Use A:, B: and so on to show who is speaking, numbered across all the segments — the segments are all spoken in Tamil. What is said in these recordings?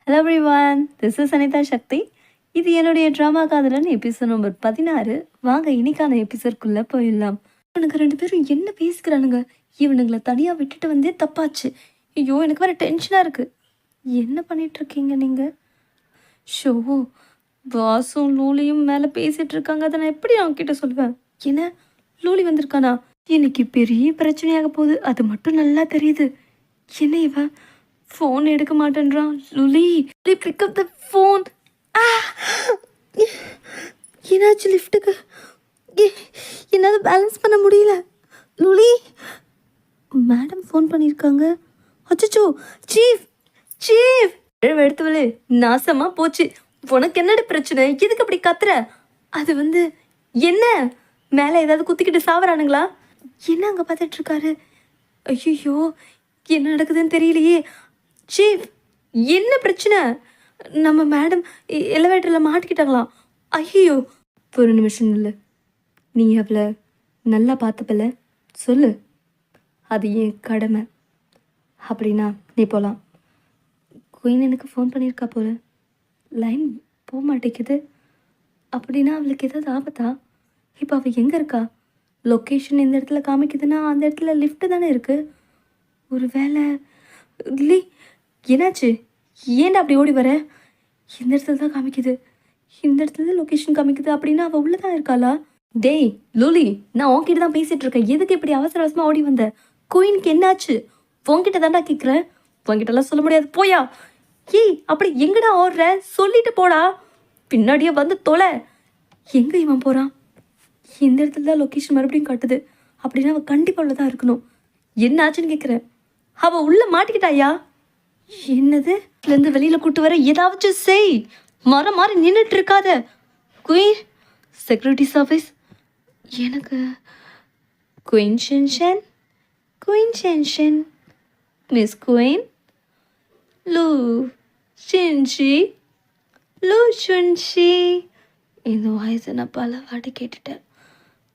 A: Hello everyone, this is Anitha Sakthi. இது என்னுடைய ட்ராமா காதலன் எபிசோட் நம்பர் 16. வாங்க இன்னைக்கான எபிசோட்குள்ளே போயிடலாம். இவனுங்க 2 பேரும் என்ன பேசிக்கிறானுங்க? இவனுங்களை தனியாக விட்டுட்டு வந்தே தப்பாச்சு. ஐயோ, எனக்கு வேறு டென்ஷனாக இருக்குது. என்ன பண்ணிகிட்ருக்கீங்க நீங்கள்? ஷோ, வாசும் லூலியும் மேலே பேசிகிட்டு இருக்காங்க. அதை நான் எப்படி அவங்ககிட்ட சொல்லுவேன்? என்ன, லூலி வந்திருக்கானா? இன்னைக்கு பெரிய பிரச்சனையாக போகுது, அது மட்டும் நல்லா தெரியுது. என்ன இவன் ஃபோன் எடுக்க மாட்டேன்றான்? லுலி, பிக் அப் த ஃபோன். என்னாச்சு லிஃப்ட்டுக்கு? என்னால் பேலன்ஸ் பண்ண முடியல. லுலி, மேடம் ஃபோன் பண்ணியிருக்காங்க. அச்சோ, சீஃப் சீஃப் எடுத்துவலே, நாசமாக போச்சு. உனக்கு என்னோட பிரச்சனை? எதுக்கு அப்படி கத்துற? அது என்ன மேலே ஏதாவது குத்திக்கிட்டு சாவறானுங்களா? என்ன அங்கே பார்த்துட்ருக்காரு? ஐயோ, என்ன நடக்குதுன்னு தெரியலையே. சீஃப், என்ன பிரச்சனை? நம்ம மேடம் எலிவேட்டரில் மாட்டிக்கிட்டாங்களாம். ஐயோ, ஒரு நிமிஷம் இல்லை. நீ அவளை நல்லா பார்த்துப்பல, சொல்லு. அது என் கடமை. அப்படின்னா நீ போகலாம். குயின் எனக்கு ஃபோன் பண்ணியிருக்கா போல, லைன் போக மாட்டேங்குது. அப்படின்னா அவளுக்கு ஏதாவது ஆபத்தா? இப்போ அவள் எங்கே இருக்கா? லொக்கேஷன் எந்த இடத்துல காமிக்குதுன்னா அந்த இடத்துல லிஃப்ட்டு தானே இருக்குது. ஒரு வேலை இல்லை. என்னாச்சு? ஏன்டா அப்படி ஓடி வர? இந்த இடத்துல தான் காமிக்குது, இந்த இடத்துல தான் லொக்கேஷன் காமிக்குது. அப்படின்னா அவள் உள்ளே தான் இருக்காளா? டேய் லூலி, நான் உன்கிட்ட தான் பேசிகிட்டு இருக்கேன். எதுக்கு இப்படி அவசர அவசரமாக ஓடி வந்த? குயினுக்கு என்னாச்சு? உன்கிட்ட தாண்டா கேட்குறேன். உன்கிட்டலாம் சொல்ல முடியாது, போயா. ஏய், அப்படி எங்கடா ஓடுற? சொல்லிட்டு போடா. பின்னாடியே வந்து தொலை. எங்கே இவன் போகிறான்? இந்த இடத்துல தான் லொக்கேஷன் மறுபடியும் காட்டுது. அப்படின்னா அவள் கண்டிப்பாக உள்ள தான் இருக்கணும். என்ன ஆச்சுன்னு கேட்குறேன். அவள் உள்ளே மாட்டிக்கிட்டாயா? என்னது? இருந்து வெளியில் கூட்டு வர ஏதாவது செய். மரம் மாதிரி நின்றுட்டு இருக்காத. குயின், செக்யூரிட்டி சர்வீஸ் எனக்கு. குயின் ஷென்ஷன், குயின் ஷென்ஷன், மிஸ் குயின், லூ ஷென்ஷி, லூ ஷுன்ஷி. இந்த வாய்ஸை நான் பல வாட்டி கேட்டுட்டேன்,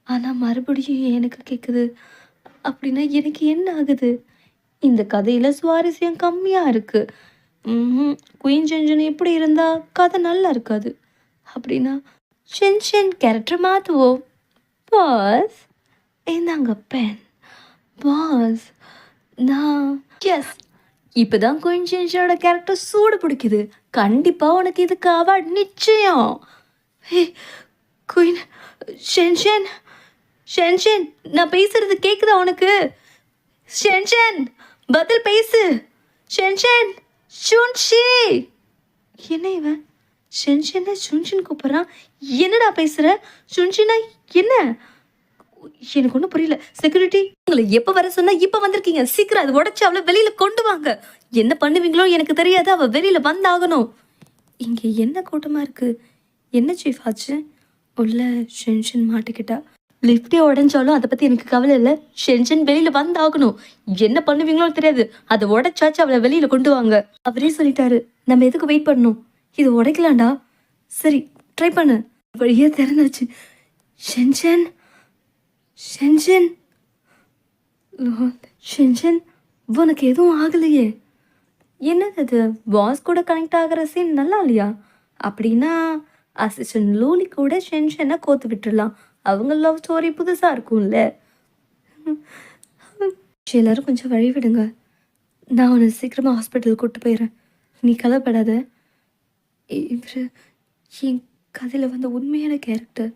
A: ஆனால் மறுபடியும் எனக்கு கேட்குது. அப்படின்னா எனக்கு என்ன ஆகுது? இந்த கதையில் சுவாரஸ்யம் கம்மியாக இருக்குது. குயின் ஷென்ஷன் எப்படி இருந்தால் கதை நல்லா இருக்காது. அப்படின்னா ஷென்ஷன் கேரக்டர் மாற்றுவோம். பாஸ், இந்தாங்க பென். பாஸ், நான் எஸ், இப்போ தான் குயின் ஷென்ஷனோட கேரக்டர் சூடு பிடிக்குது. கண்டிப்பாக உனக்கு இதுக்கு அவார்டு நிச்சயம். ஹே குயின் ஷென்ஷன், ஷென்ஷன், நான் பேசுறது கேட்குதா உனக்கு? ஷென்ஷன், பதில் பேசு. ஷென்ஷன், ஷுன்ஷி. என்ன இவன் ஷென்ஷனை ஷுன்ஷின் கூப்பிட்றான்? என்னடா பேசுகிற? ஷுன்ஷினா என்ன? எனக்கு ஒன்றும் புரியல. செக்யூரிட்டி, உங்களை எப்போ வர சொன்னால் இப்போ வந்திருக்கீங்க. சீக்கிரம் அது உடச்சி அவளை வெளியில் கொண்டு வாங்க. என்ன பண்ணுவீங்களோ எனக்கு தெரியாது, அவள் வெளியில் வந்தாகணும். இங்கே என்ன கூட்டமாக இருக்குது? என்ன சீஃப் ஆச்சு? உள்ள ஷென்ஷன் மாட்டிக்கிட்டா. லிஃப்டே உடஞ்சாலும் அதை பற்றி எனக்கு கவலை இல்லை. ஷென்ஷன் வெளியில் வந்தாகணும். என்ன பண்ணுவீங்களோ தெரியாது, அதை உடச்சாச்சு அவளை வெளியில் கொண்டு வாங்க. அவரே சொல்லிட்டாரு, நம்ம எதுக்கு வெயிட் பண்ணணும்? இது உடைக்கலாண்டா. சரி, ட்ரை பண்ணு. வழியே திறந்தாச்சு. ஷென்ஷன், ஷென்ஷன், ஷென்ஷன், உனக்கு எதுவும் ஆகலையே? என்னது அது? பாஸ் கூட கனெக்ட் ஆகிற சீன் நல்லா இல்லையா? அப்படின்னா அசிஸ்டன்ட் லூலி கூட ஷென்ஷனை கோத்து விட்டுடலாம். அவங்க லவ் ஸ்டோரி புதுசாக இருக்கும்ல. எல்லாரும் கொஞ்சம் வழி விடுங்க. நான் உன்னை சீக்கிரமாக ஹாஸ்பிட்டலுக்கு கூப்பிட்டு போயிடுறேன். நீ கவலைப்படாத. இவர் என் கதையில் உண்மையான கேரக்டர்.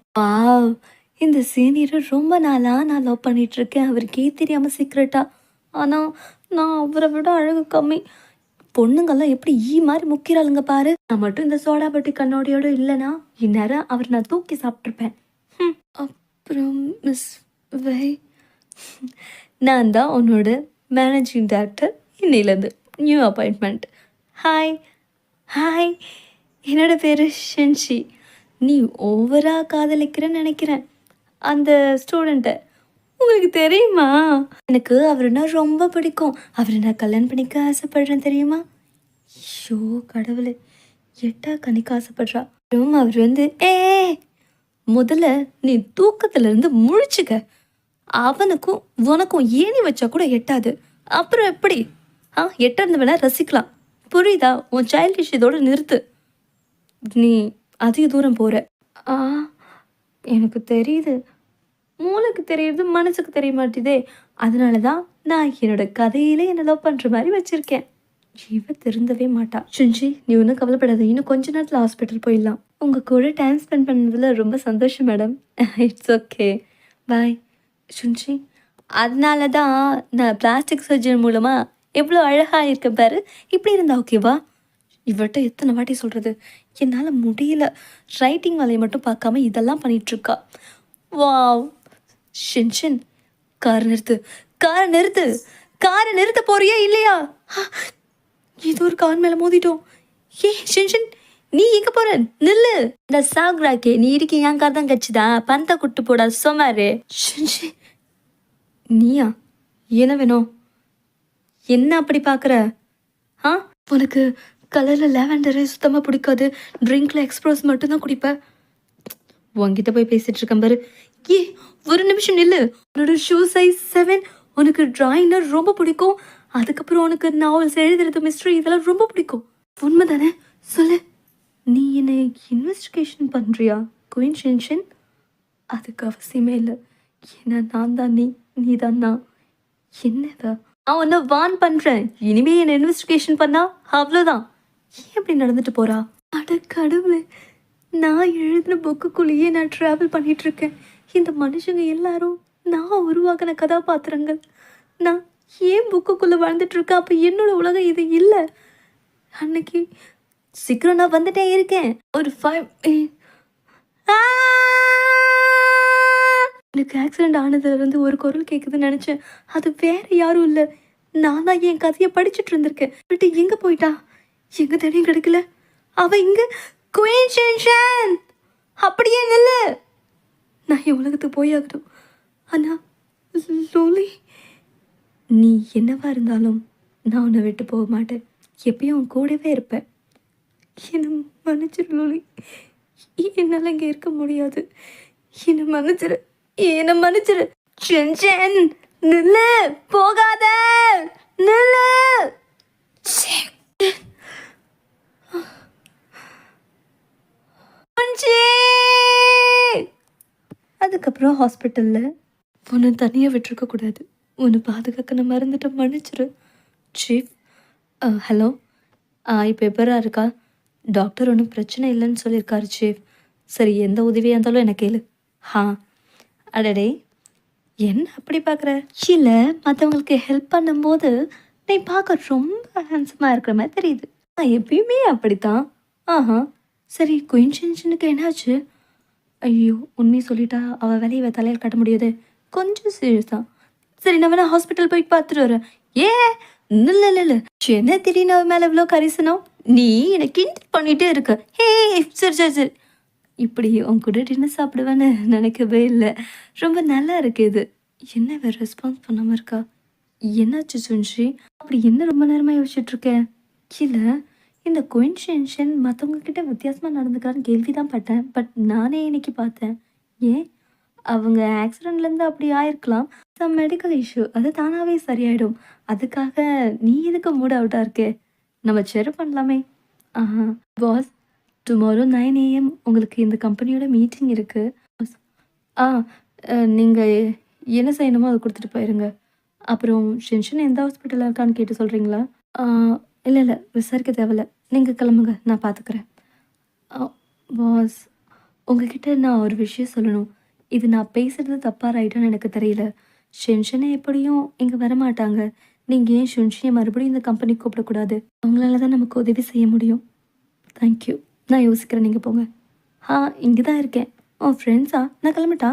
A: இந்த சீனியரை ரொம்ப நாளாக நான் லவ் பண்ணிகிட்ருக்கேன். அவருக்கே தெரியாமல் சீக்ரெட்டாக. ஆனால் நான் அவரை விட அழகு கம்மி. பொண்ணுங்கள்லாம் எப்படி மாதிரி முக்கிறாளுங்க பாரு. நான் மட்டும் இந்த சோடா பட்டி கண்ணோடையோடு இல்லைன்னா இந்நேரம் அவர் நான் தூக்கி சாப்பிட்ருப்பேன். அப்புறம் மிஸ் வை, நான் தான் உன்னோட மேனேஜிங் டைரக்டர். இன்னிலேருந்து நியூ அப்பாயின்மெண்ட். ஹாய் ஹாய், என்னோட பேர் ஷென்ஷி. நீ ஓவராக காதலிக்கிறேன்னு நினைக்கிறேன் அந்த ஸ்டூடெண்ட்டை. உங்களுக்கு தெரியுமா? எனக்கு அவருன்னா ரொம்ப பிடிக்கும். அவரை நான் கல்யாணம் பண்ணிக்க ஆசைப்படுறேன், தெரியுமா? ஷோ கடவுளே, எட்டா கணிக்க ஆசைப்படுறா. அவர் முதல்ல நீ தூக்கத்திலிருந்து முழிச்சுக்க. அவனுக்கும் உனக்கும் ஏணி வச்சா கூட எட்டாது. அப்புறம் எப்படி? எட்டாந்து வேணா ரசிக்கலாம். புரியுதா? உன் சைல்டிஷ் இதோட நிறுத்து. நீ அதிக தூரம் போற. ஆ எனக்கு தெரியுது. மூளைக்கு தெரியுது, மனசுக்கு தெரிய மாட்டேதே. அதனால தான் நான் என்னோட கதையிலே என்ன லவ் பண்ணுற மாதிரி வச்சுருக்கேன். இவ திருந்தவே மாட்டா. சுஞ்சி, நீ ஒன்றும் கவலைப்படாத. இன்னும் கொஞ்ச நேரத்தில் ஹாஸ்பிட்டல் போயிடலாம். உங்கள் கூட டைம் ஸ்பெண்ட் பண்ணதில் ரொம்ப சந்தோஷம் மேடம். இட்ஸ் ஓகே, பாய். சுஞ்சி, அதனால தான் நான் பிளாஸ்டிக் சர்ஜரி மூலமாக எவ்வளோ அழகாக இருக்கேன் பாரு. இப்படி இருந்தா ஓகேவா? இவர்கிட்ட எத்தனை வாட்டி சொல்கிறது, என்னால் முடியல. ரைட்டிங் வேலையை மட்டும் பார்க்காம இதெல்லாம் பண்ணிகிட்ருக்கா. வாவ். ஷின்ஷின், காரை நிறுத்து, காரை நிறுத்து, காரை நிறுத்த போறியா இல்லையா? இது ஒரு கார் மேலே மோதிட்டோம். ஏ ஷின்ஷின், நீ எங்கே போற? நில்லு. இந்த சாகுராக்கே, நீ இருக்க என் கார் தான் கட்சிதான். பந்த குட்டு போடா சோமாரு. ஷின்ஷின், நீயா? என்ன வேணும்? என்ன அப்படி பார்க்குற? ஆ, உனக்கு கலரில் லேவெண்டரே சுத்தமாக பிடிக்காது. ட்ரிங்க்கில் எக்ஸ்ப்ரோஸ் மட்டும்தான் குடிப்பேன். உங்ககிட்ட போய் பேசிகிட்டு இருக்கேன் பாரு. ஏ, ஒரு நிமிஷம் நில்லு. உன்னோட ஷூ சைஸ் 7. உனக்கு ட்ராயிங்னா ரொம்ப பிடிக்கும். அதுக்கப்புறம் உனக்கு நாவல்ஸ் எழுதுறது, மிஸ்ட்ரி இதெல்லாம் ரொம்ப பிடிக்கும். உண்மை தானே? சொல்லு. நீ என்னை இன்வெஸ்டிகேஷன் பண்ணுறியா குயின் ஷின்ஷின்? அதுக்கு அவசியமே இல்லை. ஏன்னா நான் தான் நீ, நீ தான் நான். என்னவா? நான் உன்னை வான் பண்ணுறேன். இனிமே என்னை இன்வெஸ்டிகேஷன் பண்ணா அவ்வளோதான். ஏன் அப்படி நடந்துட்டு போகிறா? அட கடவுளே, நான் எழுதின புக்குக்குள்ளேயே நான் ட்ராவல் பண்ணிகிட்ருக்கேன். இந்த மனுஷங்க எல்லாரும் நான் உருவாக்கின கதாபாத்திரங்கள். நான் ஏன் புக்குக்குள்ளே வாழ்ந்துட்டுருக்கேன்? அப்போ என்னோட உலகம் இது இல்லை. அன்னைக்கு சீக்கிரம் நான் வந்துட்டே இருக்கேன். ஒரு 5 எனக்கு ஆக்சிடெண்ட் ஆனதுலேருந்து ஒரு குரல் கேட்குதுன்னு நினச்சேன். அது வேற யாரும் இல்லை, நான் தான் என் கதையை படிச்சுட்டு இருந்திருக்கேன். பட் எங்கே போயிட்டா? எங்கே தேடியும் கிடைக்கல. அவள் இங்கே குயின் ஷின்ஷான், அப்படியே நில்லு. நான் என் உலகத்துக்கு போயாகட்டும். ஆனால் லோலி, நீ என்னவா இருந்தாலும் நான் உன்னை விட்டு போக மாட்டேன். எப்பயும் உன் கூடவே இருப்பேன். என்னை மன்னிச்சிரு லோலி, என்னால் இங்கே இருக்க முடியாது. என்னை மன்னிச்சிரு, என்னை மன்னிச்சிரு. ஷின்ஷான், நில்லு, போகாத, நில்லு. அதுக்கப்புறம் ஹாஸ்பிட்டலில் உன்னை தனியாக விட்டுருக்கக்கூடாது. உன்னை பாதுகாக்க நான் மறந்துட்டு மன்னிச்சிரு. சீஃப், ஹலோ, இப்போ எப்பரா இருக்கா? டாக்டர் ஒன்றும் பிரச்சனை இல்லைன்னு சொல்லியிருக்காரு சீஃப். சரி, எந்த உதவியாக இருந்தாலும் எனக்கு கேளு. அடடே, என்ன அப்படி பார்க்குற? இல்லை, மற்றவங்களுக்கு ஹெல்ப் பண்ணும்போது நீ பார்க்க ரொம்ப ஹேண்ட்ஸமாக இருக்கிற மாதிரி தெரியுது. நான் எப்பயுமே அப்படித்தான். சரி, குயின் ஷின்ஷனுக்கு என்னாச்சு? ஐயோ, உண்மையை சொல்லிட்டா அவள் வேலையை தலையில் கட்ட முடியாது. கொஞ்சம் சீரியஸ் தான். சரி, நான் வேணா ஹாஸ்பிட்டல் போய் பார்த்துட்டு வரேன். இல்லை இல்லை இல்லை, என்ன திடீர்னு அவன் மேலே இவ்வளோ கரிசனம்? நீ என்னை கிண்டல் பண்ணிகிட்டே இருக்க. சரி சரி சரி, இப்படி உன் கூட டின்னர் சாப்பிடுவேன்னு நினைக்கவே இல்லை. ரொம்ப நல்லா இருக்கு இது. என்ன வேறு ரெஸ்பான்ஸ் பண்ணாமல் இருக்கா? என்னாச்சு சுன்ஷி? அப்படி என்ன ரொம்ப நேரமாக யோசிச்சுட்ருக்கேன்? இல்லை, இந்த குயின் ஷின்ஷன் மற்றவங்க கிட்ட வித்தியாசமாக நடந்துக்கிறான்னு கேள்வி தான் பட்டேன். பட் நானே இன்னைக்கு பார்த்தேன். ஏன், அவங்க ஆக்சிடெண்ட்லேருந்து அப்படி ஆயிருக்கலாம். சம் மெடிக்கல் இஷ்யூ, அது தானாகவே சரியாயிடும். அதுக்காக நீ எதுக்கு மூட் அவுட்டாக இருக்கே? நம்ம செரு பண்ணலாமே. பாஸ், டுமாரோ 9 AM உங்களுக்கு இந்த கம்பெனியோட மீட்டிங் இருக்குது. நீங்கள் என்ன செய்யணுமோ அதை கொடுத்துட்டு போயிருங்க. அப்புறம் ஷின்ஷன் எந்த ஹாஸ்பிட்டலில் இருக்கான்னு கேட்டு சொல்கிறீங்களா? இல்லை இல்லை, விசாரிக்க தேவையில்ல. நீங்கள் கிளம்புங்க, நான் பார்த்துக்கிறேன். பாஸ், உங்ககிட்ட நான் ஒரு விஷயம் சொல்லணும். இது நான் பேசுகிறது தப்பாக ரைட்டான்னு எனக்கு தெரியல. ஷின்ஷனை எப்படியும் இங்கே வரமாட்டாங்க. நீங்கள் ஏன் ஷின்ஷியை மறுபடியும் இந்த கம்பெனிக்கு கூப்பிடக்கூடாது? அவங்களால தான் நமக்கு உதவி செய்ய முடியும். தேங்க்யூ, நான் யோசிக்கிறேன், நீங்கள் போங்க. இங்கே தான் இருக்கேன். ஃப்ரெண்ட்ஸா? நான் கிளம்பிட்டா?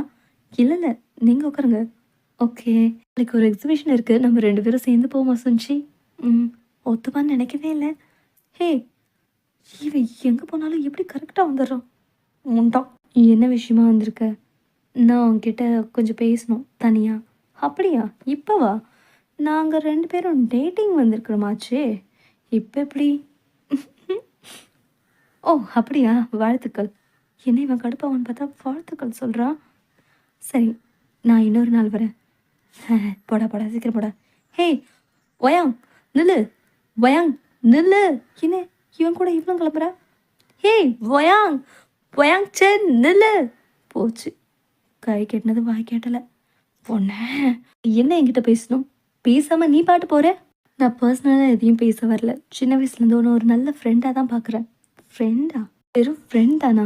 A: இல்லை இல்லை, நீங்கள் உட்காருங்க. ஓகே, எனக்கு ஒரு எக்ஸிபிஷன் இருக்குது, நம்ம 2 பேரும் சேர்ந்து போவோமா சுன்ஷி? ஒத்துவான்னு நினைக்கவே இல்லை. இவன் எங்கே போனாலும் எப்படி கரெக்டாக வந்துடுறான். உண்டா, என்ன விஷயமா வந்திருக்க? நான் உங்ககிட்ட கொஞ்சம் பேசணும் தனியாக. அப்படியா? இப்போவா? நாங்கள் 2 பேரும் டேட்டிங் வந்திருக்கிறோமாச்சே, இப்போ எப்படி? ஓ அப்படியா, வாழ்த்துக்கள். என்ன இவன் கடுப்பாவான்னு பார்த்தா வாழ்த்துக்கள் சொல்கிறான். சரி, நான் இன்னொரு நாள் வரேன். போடா போடா, சீக்கிரம் போடா. ஒயாங், நில்லு. ஒயாங், நில்லு. என்ன இவன் கூட இவனும் கிளம்புறா? ஹேய் வயாங் வயாங் சென் நில்லு. போச்சு, கை கெட்டினது வாய் கேட்டலை. பொண்ண என்ன என்கிட்ட பேசணும்? பேசாம நீ பாட்டு போற. நான் பர்சனலாக எதையும் பேச வரல. சின்ன வயசுலேருந்து ஒன்று ஒரு நல்ல ஃப்ரெண்டாக தான் பார்க்குறேன். ஃப்ரெண்டா? வெறும் ஃப்ரெண்ட் தானா?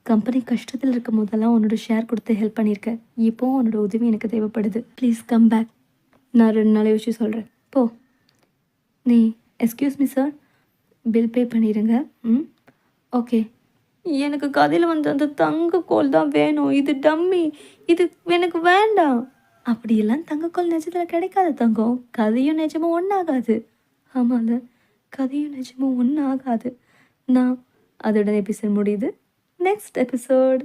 A: கம்பெனி கஷ்டத்தில் இருக்கும் போதெல்லாம் உன்னோட ஷேர் கொடுத்து ஹெல்ப் பண்ணியிருக்கேன். இப்போவும் உன்னோட உதவி எனக்கு தேவைப்படுது. Please come back. நான் 2 நாளை வச்சு சொல்கிறேன். போ. நீ excuse me sir, bill pay பண்ணிடுங்க. ஓகே. எனக்கு கதையில் வந்து அந்த தங்கக்கோல் தான் வேணும். இது டம்மி, இது எனக்கு வேண்டாம். அப்படியெல்லாம் தங்கக்கோல் நிஜத்தில் கிடைக்காது தங்கம். கதையும் நிஜமும் ஒன்றாகாது. ஆமாம்ல, கதையும் நிஜமும் ஒன்றாகாது. நான் அதோட எபிசோட் முடியுது. Next episode